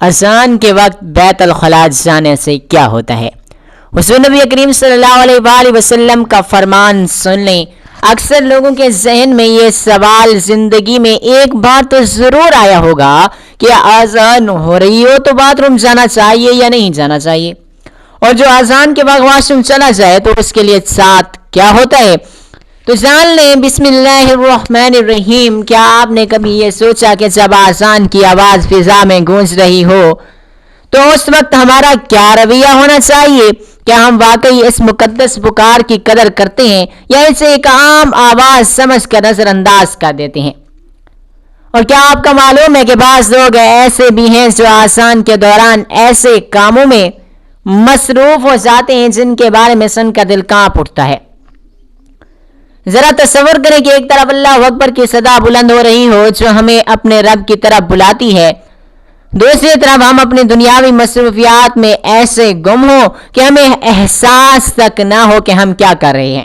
اذان کے وقت بیت الخلاء جانے سے کیا ہوتا ہے؟ حضور نبی کریم صلی اللہ علیہ وآلہ وسلم کا فرمان سن لیں۔ اکثر لوگوں کے ذہن میں یہ سوال زندگی میں ایک بار تو ضرور آیا ہوگا کہ اذان ہو رہی ہو تو باتھ روم جانا چاہیے یا نہیں جانا چاہیے، اور جو اذان کے وقت واش روم چلا جائے تو اس کے لیے ساتھ کیا ہوتا ہے؟ تو جان لیں بسم اللہ الرحمن الرحیم۔ کیا آپ نے کبھی یہ سوچا کہ جب اذان کی آواز فضا میں گونج رہی ہو تو اس وقت ہمارا کیا رویہ ہونا چاہیے؟ کیا ہم واقعی اس مقدس پکار کی قدر کرتے ہیں یا اسے ایک عام آواز سمجھ کر نظر انداز کر دیتے ہیں؟ اور کیا آپ کا معلوم ہے کہ بعض لوگ ایسے بھی ہیں جو اذان کے دوران ایسے کاموں میں مصروف ہو جاتے ہیں جن کے بارے میں سن کر دل کانپ اٹھتا ہے۔ ذرا تصور کریں کہ ایک طرف اللہ اکبر کی صدا بلند ہو رہی ہو جو ہمیں اپنے رب کی طرف بلاتی ہے، دوسری طرف ہم اپنی دنیاوی مصروفیات میں ایسے گم ہو کہ ہمیں احساس تک نہ ہو کہ ہم کیا کر رہے ہیں۔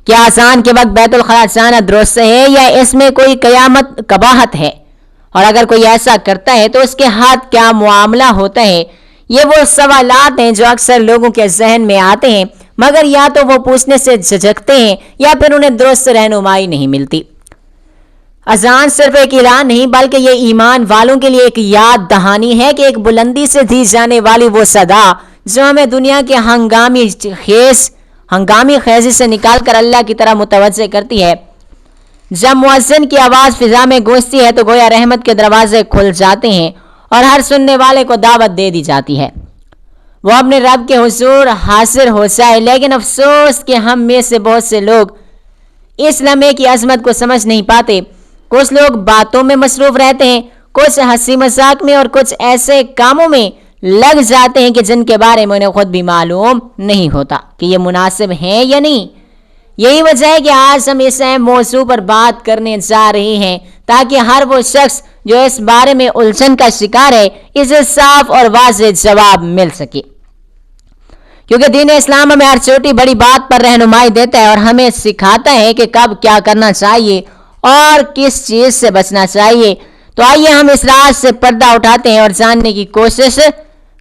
کیا اذان کے وقت بیت الخلاء جانا درست ہے یا اس میں کوئی قیامت قباحت ہے؟ اور اگر کوئی ایسا کرتا ہے تو اس کے ہاتھ کیا معاملہ ہوتا ہے؟ یہ وہ سوالات ہیں جو اکثر لوگوں کے ذہن میں آتے ہیں، مگر یا تو وہ پوچھنے سے جھجکتے ہیں یا پھر انہیں درست رہنمائی نہیں ملتی۔ اذان صرف ایک اعلان نہیں بلکہ یہ ایمان والوں کے لیے ایک یاد دہانی ہے کہ ایک بلندی سے دی جانے والی وہ صدا جو ہمیں دنیا کے ہنگامی خیزی سے نکال کر اللہ کی طرح متوجہ کرتی ہے۔ جب مؤذن کی آواز فضا میں گونجتی ہے تو گویا رحمت کے دروازے کھل جاتے ہیں اور ہر سننے والے کو دعوت دے دی جاتی ہے وہ اپنے رب کے حضور حاضر ہو جائے۔ لیکن افسوس کہ ہم میں سے بہت سے لوگ اس لمحے کی عظمت کو سمجھ نہیں پاتے۔ کچھ لوگ باتوں میں مصروف رہتے ہیں، کچھ ہنسی مذاق میں اور کچھ ایسے کاموں میں لگ جاتے ہیں کہ جن کے بارے میں انہیں خود بھی معلوم نہیں ہوتا کہ یہ مناسب ہیں یا نہیں۔ یہی وجہ ہے کہ آج ہم اس اہم موضوع پر بات کرنے جا رہے ہیں تاکہ ہر وہ شخص جو اس بارے میں الجھن کا شکار ہے اسے صاف اور واضح جواب مل سکے، کیونکہ دین اسلام ہمیں ہر چھوٹی بڑی بات پر رہنمائی دیتا ہے اور ہمیں سکھاتا ہے کہ کب کیا کرنا چاہیے اور کس چیز سے بچنا چاہیے۔ تو آئیے ہم اس راز سے پردہ اٹھاتے ہیں اور جاننے کی کوشش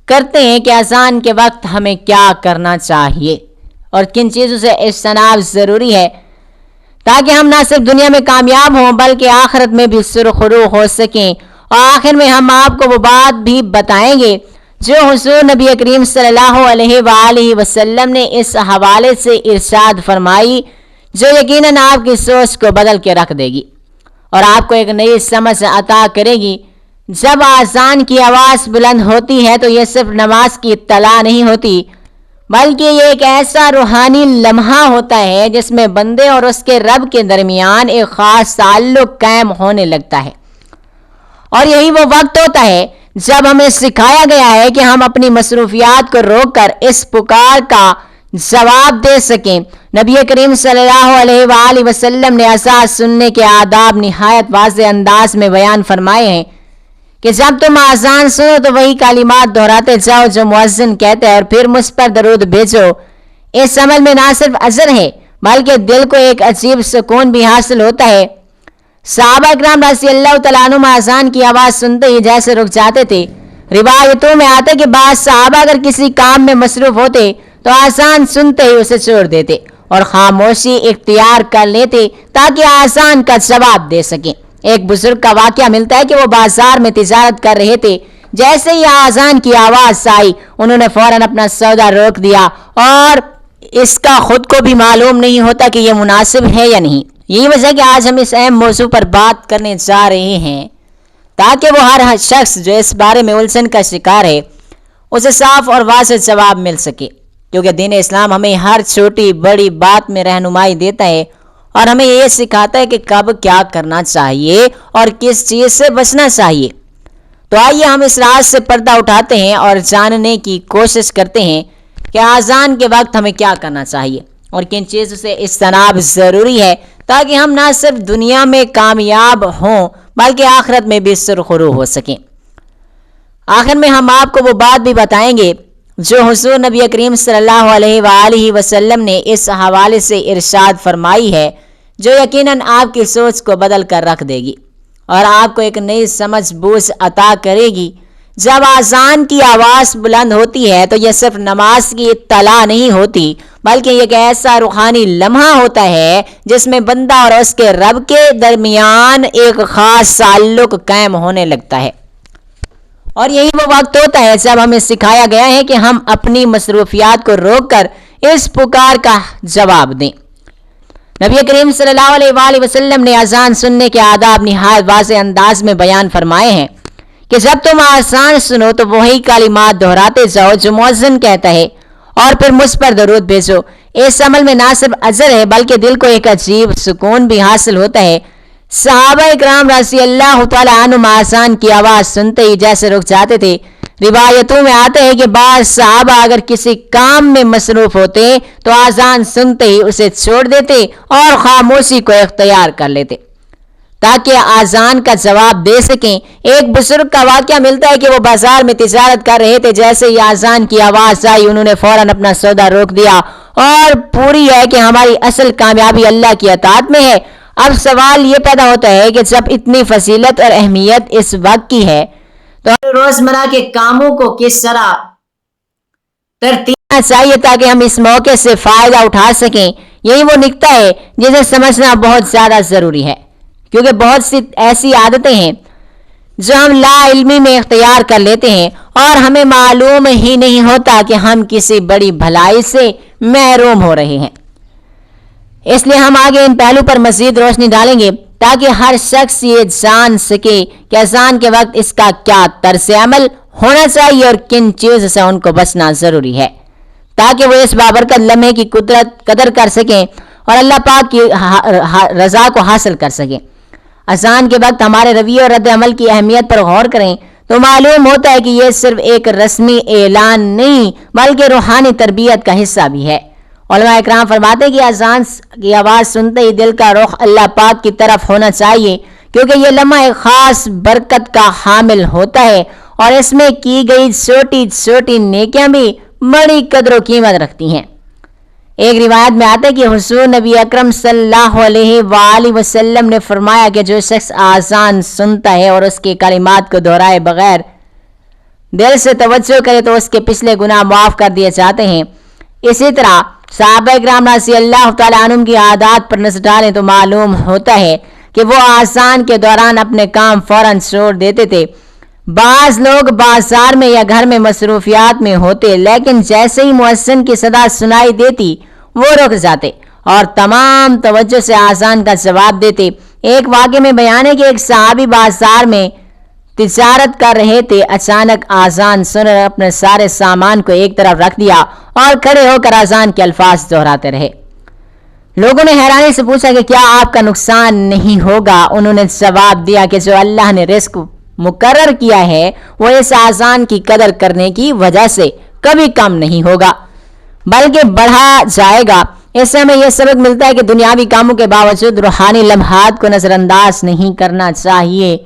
کرتے ہیں کہ اذان کے وقت ہمیں کیا کرنا چاہیے اور کن چیزوں سے اجتناب ضروری ہے تاکہ ہم نہ صرف دنیا میں کامیاب ہوں بلکہ آخرت میں بھی سرخرو ہو سکیں۔ اور آخر میں ہم آپ کو وہ بات بھی بتائیں گے جو حضور نبی کریم صلی اللہ علیہ وآلہ وسلم نے اس حوالے سے ارشاد فرمائی جو یقیناً آپ کی سوچ کو بدل کے رکھ دے گی اور آپ کو ایک نئی سمجھ عطا کرے گی۔ جب اذان کی آواز بلند ہوتی ہے تو یہ صرف نماز کی اطلاع نہیں ہوتی بلکہ یہ ایک ایسا روحانی لمحہ ہوتا ہے جس میں بندے اور اس کے رب کے درمیان ایک خاص تعلق قائم ہونے لگتا ہے، اور یہی وہ وقت ہوتا ہے جب ہمیں سکھایا گیا ہے کہ ہم اپنی مصروفیات کو روک کر اس پکار کا جواب دے سکیں۔ نبی کریم صلی اللہ علیہ وآلہ وسلم نے اذان سننے کے آداب نہایت واضح انداز میں بیان فرمائے ہیں کہ جب تم اذان سنو تو وہی کلمات دہراتے جاؤ جو مؤذن کہتے ہیں اور پھر مجھ پر درود بھیجو۔ اس عمل میں نہ صرف اجر ہے بلکہ دل کو ایک عجیب سکون بھی حاصل ہوتا ہے۔ صحابہ اکرام رضی اللہ تعالیٰ عنہم اذان کی آواز سنتے ہی جیسے رک جاتے تھے۔ روایتوں میں آتا کہ بعض صحابہ اگر کسی کام میں مصروف ہوتے تو اذان سنتے ہی اسے چھوڑ دیتے اور خاموشی اختیار کر لیتے تاکہ اذان کا جواب دے سکیں۔ ایک بزرگ کا واقعہ ملتا ہے کہ وہ بازار میں تجارت کر رہے تھے، جیسے ہی اذان کی آواز آئی انہوں نے فوراً اپنا سودا روک دیا، اور اس کا خود کو بھی معلوم نہیں ہوتا کہ یہ مناسب ہے یا نہیں۔ یہی وجہ کہ آج ہم اس اہم موضوع پر بات کرنے جا رہے ہیں تاکہ وہ ہر شخص جو اس بارے میں الجھن کا شکار ہے اسے صاف اور واضح جواب مل سکے، کیونکہ دین اسلام ہمیں ہر چھوٹی بڑی بات میں رہنمائی دیتا ہے اور ہمیں یہ سکھاتا ہے کہ کب کیا کرنا چاہیے اور کس چیز سے بچنا چاہیے۔ تو آئیے ہم اس راز سے پردہ اٹھاتے ہیں اور جاننے کی کوشش کرتے ہیں کہ اذان کے وقت ہمیں کیا کرنا چاہیے اور کن چیزوں سے اجتناب ضروری ہے تاکہ ہم نہ صرف دنیا میں کامیاب ہوں بلکہ آخرت میں بھی سرخرو ہو سکیں۔ آخر میں ہم آپ کو وہ بات بھی بتائیں گے جو حضور نبی کریم صلی اللہ علیہ وآلہ وسلم نے اس حوالے سے ارشاد فرمائی ہے جو یقیناً آپ کی سوچ کو بدل کر رکھ دے گی اور آپ کو ایک نئی سمجھ بوجھ عطا کرے گی۔ جب آذان کی آواز بلند ہوتی ہے تو یہ صرف نماز کی اطلاع نہیں ہوتی، بلکہ یہ ایک ایسا روحانی لمحہ ہوتا ہے جس میں بندہ اور اس کے رب کے درمیان ایک خاص تعلق قائم ہونے لگتا ہے، اور یہی وہ وقت ہوتا ہے جب ہمیں سکھایا گیا ہے کہ ہم اپنی مصروفیات کو روک کر اس پکار کا جواب دیں۔ نبی کریم صلی اللہ علیہ وآلہ وسلم نے اذان سننے کے آداب نہایت واضح انداز میں بیان فرمائے ہیں کہ جب تم اذان سنو تو وہی کلمات دہراتے جاؤ جو مؤذن کہتا ہے، اور پھر مجھ پر درود بھیجو۔ اس عمل میں نہ صرف اجر ہے بلکہ دل کو ایک عجیب سکون بھی حاصل ہوتا ہے۔ صحابہ کرام رضی اللہ تعالی عنہم اذان کی آواز سنتے ہی جیسے رک جاتے تھے۔ روایتوں میں آتے ہیں کہ بعض صحابہ اگر کسی کام میں مصروف ہوتے تو اذان سنتے ہی اسے چھوڑ دیتے اور خاموشی کو اختیار کر لیتے تاکہ اذان کا جواب دے سکیں۔ ایک بزرگ کا واقعہ ملتا ہے کہ وہ بازار میں تجارت کر رہے تھے، جیسے ہی اذان کی آواز آئی انہوں نے فوراً اپنا سودا روک دیا، اور پوری ہے کہ ہماری اصل کامیابی اللہ کی اطاعت میں ہے۔ اب سوال یہ پیدا ہوتا ہے کہ جب اتنی فضیلت اور اہمیت اس وقت کی ہے تو روزمرہ کے کاموں کو کس طرح ترتیب چاہیے تاکہ ہم اس موقع سے فائدہ اٹھا سکیں۔ یہی وہ نکتہ ہے جسے سمجھنا بہت زیادہ ضروری ہے، کیونکہ بہت سی ایسی عادتیں ہیں جو ہم لا علمی میں اختیار کر لیتے ہیں اور ہمیں معلوم ہی نہیں ہوتا کہ ہم کسی بڑی بھلائی سے محروم ہو رہے ہیں۔ اس لیے ہم آگے ان پہلو پر مزید روشنی ڈالیں گے تاکہ ہر شخص یہ جان سکے کہ اذان کے وقت اس کا کیا طرز عمل ہونا چاہیے اور کن چیزوں سے ان کو بچنا ضروری ہے، تاکہ وہ اس بابرکت لمحے کی قدر کر سکیں اور اللہ پاک کی رضا کو حاصل کر سکیں۔ اذان کے وقت ہمارے رویے اور رد عمل کی اہمیت پر غور کریں تو معلوم ہوتا ہے کہ یہ صرف ایک رسمی اعلان نہیں بلکہ روحانی تربیت کا حصہ بھی ہے۔ علماء اکرام فرماتے ہیں کہ اذان کی آواز سنتے ہی دل کا رخ اللہ پاک کی طرف ہونا چاہیے، کیونکہ یہ لمحہ ایک خاص برکت کا حامل ہوتا ہے اور اس میں کی گئی چھوٹی چھوٹی نیکیاں بھی بڑی قدر و قیمت رکھتی ہیں۔ ایک روایت میں آتا ہے کہ حضور نبی اکرم صلی اللہ علیہ وآلہ وسلم نے فرمایا کہ جو شخص اذان سنتا ہے اور اس کے کلمات کو دہرائے بغیر دل سے توجہ کرے تو اس کے پچھلے گناہ معاف کر دیے جاتے ہیں۔ اسی طرح صحابہ کرام رضی اللہ تعالیٰ عنہم کی عادات پر نظر ڈالیں تو معلوم ہوتا ہے کہ وہ اذان کے دوران اپنے کام فوراً چھوڑ دیتے تھے۔ بعض لوگ بازار میں یا گھر میں مصروفیات میں ہوتے، لیکن جیسے ہی مؤذن کی صدا سنائی دیتی وہ رک جاتے اور تمام توجہ سے اذان کا جواب دیتے۔ ایک واقعے میں بیان ہے کہ ایک صحابی بازار میں تجارت کر رہے تھے، اچانک اذان سن کر اپنے سارے سامان کو ایک طرف رکھ دیا اور کھڑے ہو کر اذان کے الفاظ دہراتے رہے۔ لوگوں نے حیرانی سے پوچھا کہ کیا آپ کا نقصان نہیں ہوگا؟ انہوں نے جواب دیا کہ جو اللہ نے رزق مقرر کیا ہے وہ اس اذان کی قدر کرنے کی وجہ سے کبھی کم نہیں ہوگا بلکہ بڑھا جائے گا۔ اس سے ہمیں یہ سبق ملتا ہے کہ دنیاوی کاموں کے باوجود روحانی لمحات کو نظر انداز نہیں کرنا چاہیے۔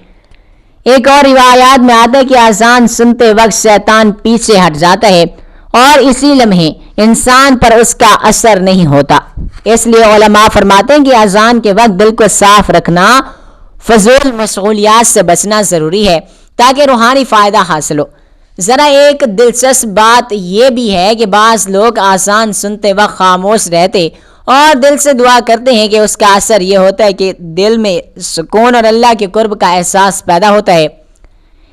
ایک اور روایات میں آتا ہے کہ اذان سنتے وقت شیطان پیچھے ہٹ جاتا ہے اور اسی لمحے انسان پر اس کا اثر نہیں ہوتا۔ اس لیے علماء فرماتے ہیں کہ اذان کے وقت دل کو صاف رکھنا، فضول مشغولیات سے بچنا ضروری ہے تاکہ روحانی فائدہ حاصل ہو۔ ذرا ایک دلچسپ بات یہ بھی ہے کہ بعض لوگ اذان سنتے وقت خاموش رہتے اور دل سے دعا کرتے ہیں کہ اس کا اثر یہ ہوتا ہے کہ دل میں سکون اور اللہ کے قرب کا احساس پیدا ہوتا ہے۔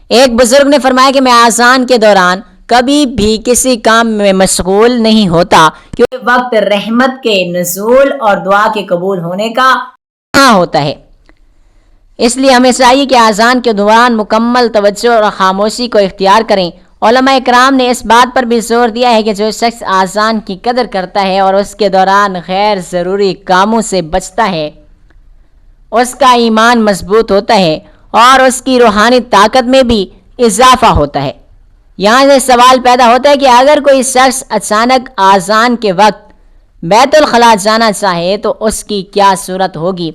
ایک بزرگ نے فرمایا کہ میں اذان کے دوران کبھی بھی کسی کام میں مشغول نہیں ہوتا کیونکہ وقت رحمت کے نزول اور دعا کے قبول ہونے کا ہوتا ہے۔ اس لیے ہمیں چاہیے کہ اذان کے دوران مکمل توجہ اور خاموشی کو اختیار کریں۔ علماء کرام نے اس بات پر بھی زور دیا ہے کہ جو شخص اذان کی قدر کرتا ہے اور اس کے دوران غیر ضروری کاموں سے بچتا ہے اس کا ایمان مضبوط ہوتا ہے اور اس کی روحانی طاقت میں بھی اضافہ ہوتا ہے۔ یہاں سے سوال پیدا ہوتا ہے کہ اگر کوئی شخص اچانک اذان کے وقت بیت الخلاء جانا چاہے تو اس کی کیا صورت ہوگی؟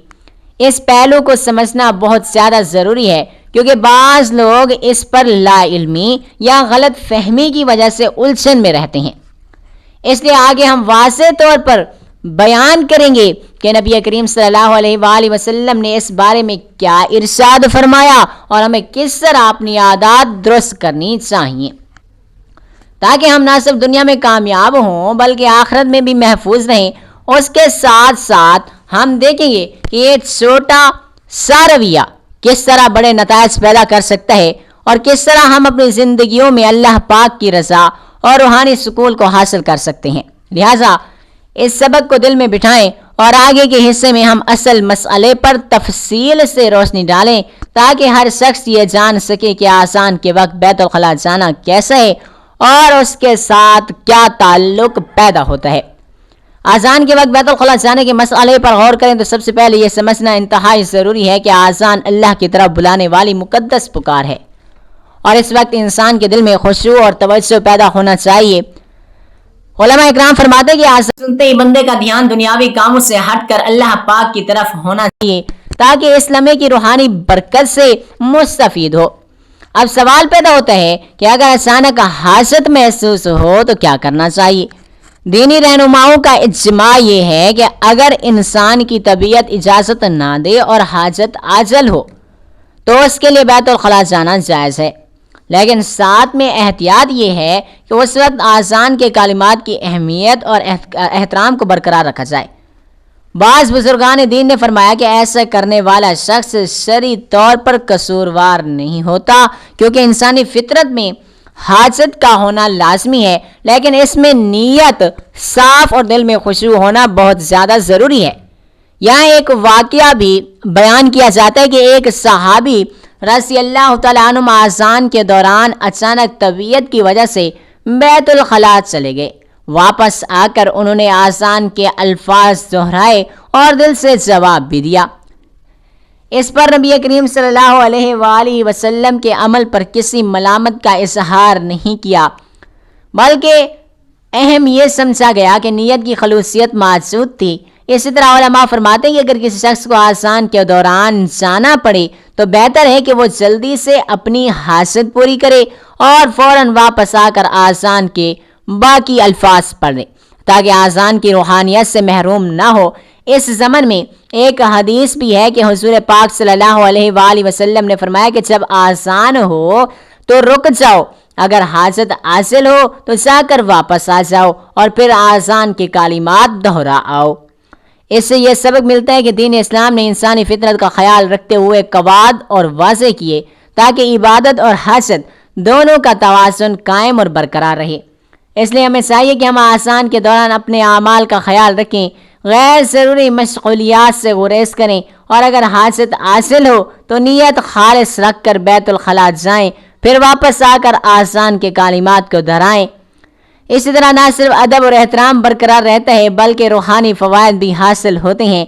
اس پہلو کو سمجھنا بہت زیادہ ضروری ہے کیونکہ بعض لوگ اس پر لا علمی یا غلط فہمی کی وجہ سے الجھن میں رہتے ہیں۔ اس لیے آگے ہم واضح طور پر بیان کریں گے کہ نبی کریم صلی اللہ علیہ وآلہ وسلم نے اس بارے میں کیا ارشاد فرمایا اور ہمیں کس طرح اپنی عادات درست کرنی چاہیے تاکہ ہم نہ صرف دنیا میں کامیاب ہوں بلکہ آخرت میں بھی محفوظ رہیں۔ اس کے ساتھ ساتھ ہم دیکھیں گے کہ یہ چھوٹا سا رویہ کس طرح بڑے نتائج پیدا کر سکتا ہے اور کس طرح ہم اپنی زندگیوں میں اللہ پاک کی رضا اور روحانی سکون کو حاصل کر سکتے ہیں۔ لہٰذا اس سبق کو دل میں بٹھائیں اور آگے کے حصے میں ہم اصل مسئلے پر تفصیل سے روشنی ڈالیں تاکہ ہر شخص یہ جان سکے کہ آذان کے وقت بیت الخلاء جانا کیسا ہے اور اس کے ساتھ کیا تعلق پیدا ہوتا ہے۔ آذان کے وقت بیت الخلاء جانے کے مسئلے پر غور کریں تو سب سے پہلے یہ سمجھنا انتہائی ضروری ہے کہ آذان اللہ کی طرف بلانے والی مقدس پکار ہے اور اس وقت انسان کے دل میں خشوع اور توجہ پیدا ہونا چاہیے۔ علماء اکرام فرماتے ہیں کہ آذان سنتے ہی بندے کا دھیان دنیاوی کاموں سے ہٹ کر اللہ پاک کی طرف ہونا چاہیے تاکہ اس لمحے کی روحانی برکت سے مستفید ہو۔ اب سوال پیدا ہوتا ہے کہ اگر اچانک حاجت محسوس ہو تو کیا کرنا چاہیے؟ دینی رہنماؤں کا اجماع یہ ہے کہ اگر انسان کی طبیعت اجازت نہ دے اور حاجت عاجل ہو تو اس کے لیے بیت الخلاء جانا جائز ہے، لیکن ساتھ میں احتیاط یہ ہے کہ اس وقت آذان کے کلمات کی اہمیت اور احترام کو برقرار رکھا جائے۔ بعض بزرگان دین نے فرمایا کہ ایسا کرنے والا شخص شرعی طور پر قصوروار نہیں ہوتا کیونکہ انسانی فطرت میں حاجت کا ہونا لازمی ہے، لیکن اس میں نیت صاف اور دل میں خشوع ہونا بہت زیادہ ضروری ہے۔ یہاں ایک واقعہ بھی بیان کیا جاتا ہے کہ ایک صحابی رضی اللہ تعالیٰ عنہ آذان کے دوران اچانک طبیعت کی وجہ سے بیت الخلاء چلے گئے۔ واپس آ کر انہوں نے آذان کے الفاظ دہرائے اور دل سے جواب بھی دیا۔ اس پر نبی کریم صلی اللہ علیہ وآلہ وسلم کے عمل پر کسی ملامت کا اظہار نہیں کیا، بلکہ اہم یہ سمجھا گیا کہ نیت کی خلوصیت موجود تھی۔ اسی طرح علماء فرماتے ہیں کہ اگر کسی شخص کو آذان کے دوران جانا پڑے تو بہتر ہے کہ وہ جلدی سے اپنی حاجت پوری کرے اور فوراً واپس آ کر آذان کے باقی الفاظ پڑھے تاکہ آذان کی روحانیت سے محروم نہ ہو۔ اس زمن میں ایک حدیث بھی ہے کہ حضور پاک صلی اللہ علیہ وآلہ وسلم نے فرمایا کہ جب آذان ہو تو رک جاؤ، اگر حاجت حاصل ہو تو جا کر واپس آ جاؤ اور پھر آذان کے کلمات دہرا آؤ۔ اس سے یہ سبق ملتا ہے کہ دین اسلام نے انسانی فطرت کا خیال رکھتے ہوئے قواعد اور واضح کیے تاکہ عبادت اور حاجت دونوں کا توازن قائم اور برقرار رہے۔ اس لیے ہمیں چاہیے کہ ہم آذان کے دوران اپنے اعمال کا خیال رکھیں، غیر ضروری مشغولیات سے گریز کریں اور اگر حاجت حاصل ہو تو نیت خالص رکھ کر بیت الخلاء جائیں، پھر واپس آ کر آذان کے کلمات کو دہرائیں۔ اسی طرح نہ صرف ادب اور احترام برقرار رہتا ہے بلکہ روحانی فوائد بھی حاصل ہوتے ہیں۔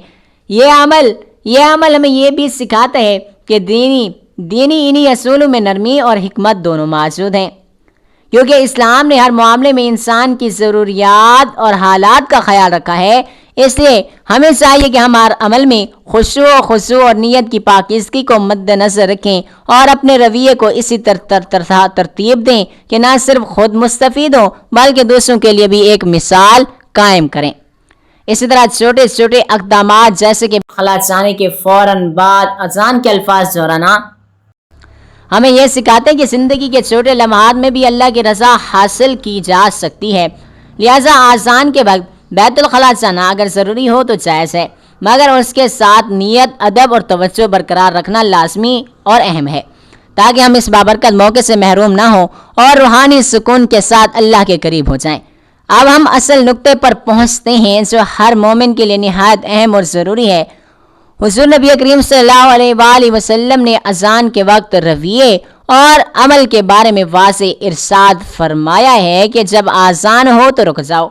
یہ عمل ہمیں یہ بھی سکھاتا ہے کہ دینی انہی اصولوں میں نرمی اور حکمت دونوں موجود ہیں، کیونکہ اسلام نے ہر معاملے میں انسان کی ضروریات اور حالات کا خیال رکھا ہے۔ اس لیے ہمیں چاہیے کہ ہم ہر عمل میں خشوع اور نیت کی پاکیزگی کو مد نظر رکھیں اور اپنے رویے کو اسی ترتیب دیں کہ نہ صرف خود مستفید ہوں بلکہ دوسروں کے لیے بھی ایک مثال قائم کریں۔ اسی طرح چھوٹے چھوٹے اقدامات جیسے کہ خلا جانے کے فوراً بعد اذان کے الفاظ دہرانا ہمیں یہ سکھاتے ہیں کہ زندگی کے چھوٹے لمحات میں بھی اللہ کی رضا حاصل کی جا سکتی ہے۔ لہٰذا آذان کے وقت بیت الخلاء جانا اگر ضروری ہو تو جائز ہے، مگر اس کے ساتھ نیت، ادب اور توجہ برقرار رکھنا لازمی اور اہم ہے تاکہ ہم اس بابرکت موقع سے محروم نہ ہوں اور روحانی سکون کے ساتھ اللہ کے قریب ہو جائیں۔ اب ہم اصل نقطے پر پہنچتے ہیں جو ہر مومن کے لیے نہایت اہم اور ضروری ہے۔ حضور نبی کریم صلی اللہ علیہ وآلہ وسلم نے اذان کے وقت رویے اور عمل کے بارے میں واضح ارشاد فرمایا ہے کہ جب اذان ہو تو رک جاؤ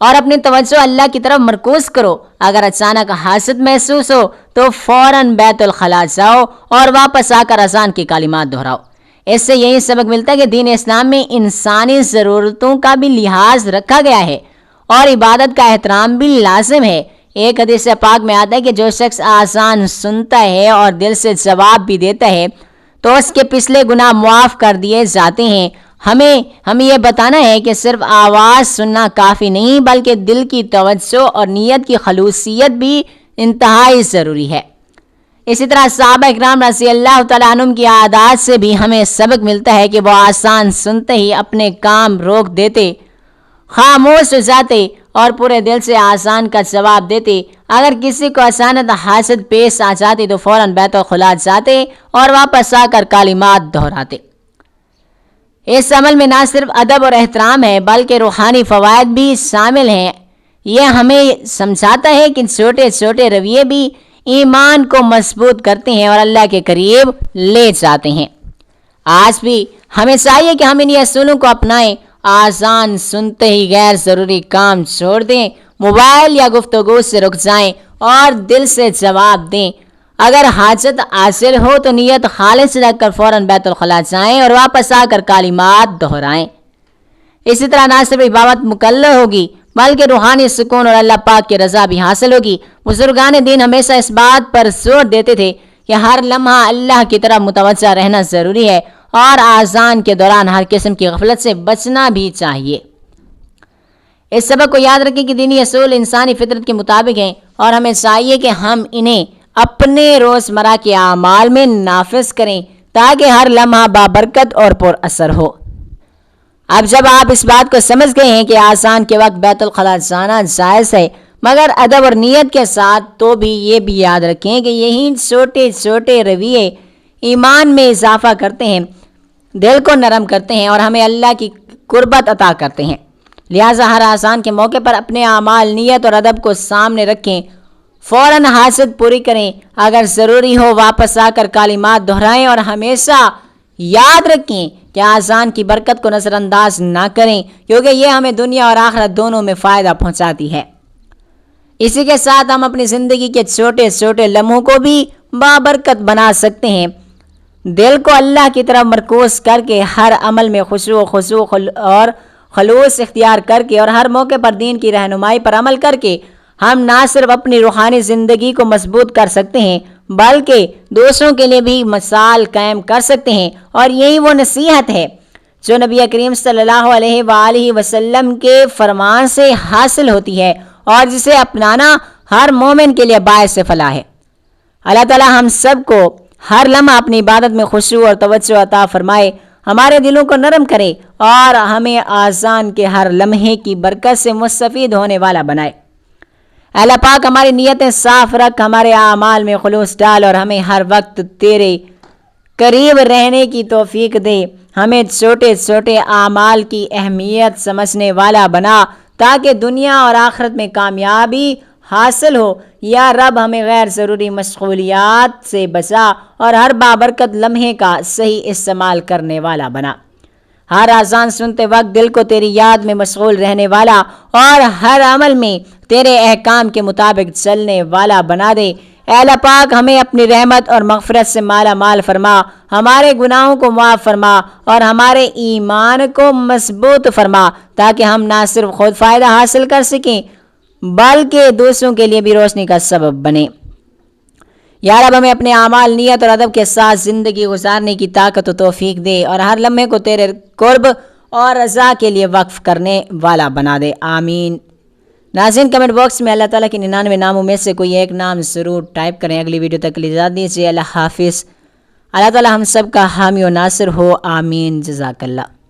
اور اپنی توجہ اللہ کی طرف مرکوز کرو۔ اگر اچانک حاجت محسوس ہو تو فوراً بیت الخلاء جاؤ اور واپس آ کر اذان کی کلمات دہراؤ۔ اس سے یہی سبق ملتا ہے کہ دین اسلام میں انسانی ضرورتوں کا بھی لحاظ رکھا گیا ہے اور عبادت کا احترام بھی لازم ہے۔ ایک حدیث پاک میں آتا ہے کہ جو شخص اذان سنتا ہے اور دل سے جواب بھی دیتا ہے تو اس کے پچھلے گناہ معاف کر دیے جاتے ہیں۔ ہمیں یہ بتانا ہے کہ صرف آواز سننا کافی نہیں، بلکہ دل کی توجہ اور نیت کی خلوصیت بھی انتہائی ضروری ہے۔ اسی طرح صحابہ اکرام رضی اللہ تعالیٰ عنہم کی عادات سے بھی ہمیں سبق ملتا ہے کہ وہ آسان سنتے ہی اپنے کام روک دیتے، خاموش ہو جاتے اور پورے دل سے آسان کا جواب دیتے۔ اگر کسی کو اچانک حاجت پیش آ جاتی تو فوراً بیت الخلاء جاتے اور واپس آ کر کلمات دہراتے۔ اس عمل میں نہ صرف ادب اور احترام ہے بلکہ روحانی فوائد بھی شامل ہیں۔ یہ ہمیں سمجھاتا ہے کہ چھوٹے چھوٹے رویے بھی ایمان کو مضبوط کرتے ہیں اور اللہ کے قریب لے جاتے ہیں۔ آج بھی ہمیں چاہیے کہ ہم ان اصولوں کو اپنائیں، آزان سنتے ہی غیر ضروری کام چھوڑ دیں، موبائل یا گفتگو سے رک جائیں اور دل سے جواب دیں۔ اگر حاجت حاصل ہو تو نیت خالص رکھ کر فوراً بیت الخلاء جائیں اور واپس آ کر کلمات دہرائیں۔ اسی طرح نہ صرف عبادت مکمل ہوگی بلکہ روحانی سکون اور اللہ پاک کی رضا بھی حاصل ہوگی۔ بزرگان دین ہمیشہ اس بات پر زور دیتے تھے کہ ہر لمحہ اللہ کی طرف متوجہ رہنا ضروری ہے اور آذان کے دوران ہر قسم کی غفلت سے بچنا بھی چاہیے۔ اس سبق کو یاد رکھیں کہ دینی اصول انسانی فطرت کے مطابق ہیں اور ہمیں چاہیے کہ ہم انہیں اپنے روزمرہ کے اعمال میں نافذ کریں تاکہ ہر لمحہ بابرکت اور پر اثر ہو۔ اب جب آپ اس بات کو سمجھ گئے ہیں کہ آذان کے وقت بیت الخلاء جانا جائز ہے مگر ادب اور نیت کے ساتھ، تو بھی یہ بھی یاد رکھیں کہ یہی چھوٹے چھوٹے رویے ایمان میں اضافہ کرتے ہیں، دل کو نرم کرتے ہیں اور ہمیں اللہ کی قربت عطا کرتے ہیں۔ لہٰذا ہر آذان کے موقع پر اپنے اعمال، نیت اور ادب کو سامنے رکھیں، فوراً حاجت پوری کریں، اگر ضروری ہو واپس آ کر کلمات دہرائیں اور ہمیشہ یاد رکھیں کہ آذان کی برکت کو نظر انداز نہ کریں کیونکہ یہ ہمیں دنیا اور آخرت دونوں میں فائدہ پہنچاتی ہے۔ اسی کے ساتھ ہم اپنی زندگی کے چھوٹے چھوٹے لمحوں کو بھی بابرکت بنا سکتے ہیں۔ دل کو اللہ کی طرف مرکوز کر کے، ہر عمل میں خشوع اور خلوص اختیار کر کے اور ہر موقع پر دین کی رہنمائی پر عمل کر کے ہم نہ صرف اپنی روحانی زندگی کو مضبوط کر سکتے ہیں بلکہ دوسروں کے لیے بھی مثال قائم کر سکتے ہیں، اور یہی وہ نصیحت ہے جو نبی کریم صلی اللہ علیہ وآلہ وسلم کے فرمان سے حاصل ہوتی ہے اور جسے اپنانا ہر مومن کے لیے باعث فلاح ہے۔ اللہ تعالی ہم سب کو ہر لمحہ اپنی عبادت میں خشوع اور توجہ عطا فرمائے، ہمارے دلوں کو نرم کرے اور ہمیں آذان کے ہر لمحے کی برکت سے مستفید ہونے والا بنائے۔ اللہ پاک ہماری نیتیں صاف رکھ، ہمارے اعمال میں خلوص ڈال اور ہمیں ہر وقت تیرے قریب رہنے کی توفیق دے۔ ہمیں چھوٹے چھوٹے اعمال کی اہمیت سمجھنے والا بنا تاکہ دنیا اور آخرت میں کامیابی حاصل ہو۔ یا رب ہمیں غیر ضروری مشغولیات سے بچا اور ہر بابرکت لمحے کا صحیح استعمال کرنے والا بنا۔ ہر آذان سنتے وقت دل کو تیری یاد میں مشغول رہنے والا اور ہر عمل میں تیرے احکام کے مطابق چلنے والا بنا دے۔ اے اللہ پاک ہمیں اپنی رحمت اور مغفرت سے مالا مال فرما، ہمارے گناہوں کو معاف فرما اور ہمارے ایمان کو مضبوط فرما تاکہ ہم نہ صرف خود فائدہ حاصل کر سکیں بلکہ دوسروں کے لیے بھی روشنی کا سبب بنے۔ یا رب ہمیں اپنے اعمال، نیت اور ادب کے ساتھ زندگی گزارنے کی طاقت و توفیق دے اور ہر لمحے کو تیرے قرب اور رضا کے لیے وقف کرنے والا بنا دے، آمین۔ ناظرین کمنٹ باکس میں اللہ تعالیٰ کے 99 ناموں میں سے کوئی ایک نام ضرور ٹائپ کریں۔ اگلی ویڈیو تک اجازت دیجیے، اللہ حافظ۔ اللہ تعالیٰ ہم سب کا حامی و ناصر ہو، آمین، جزاک اللہ۔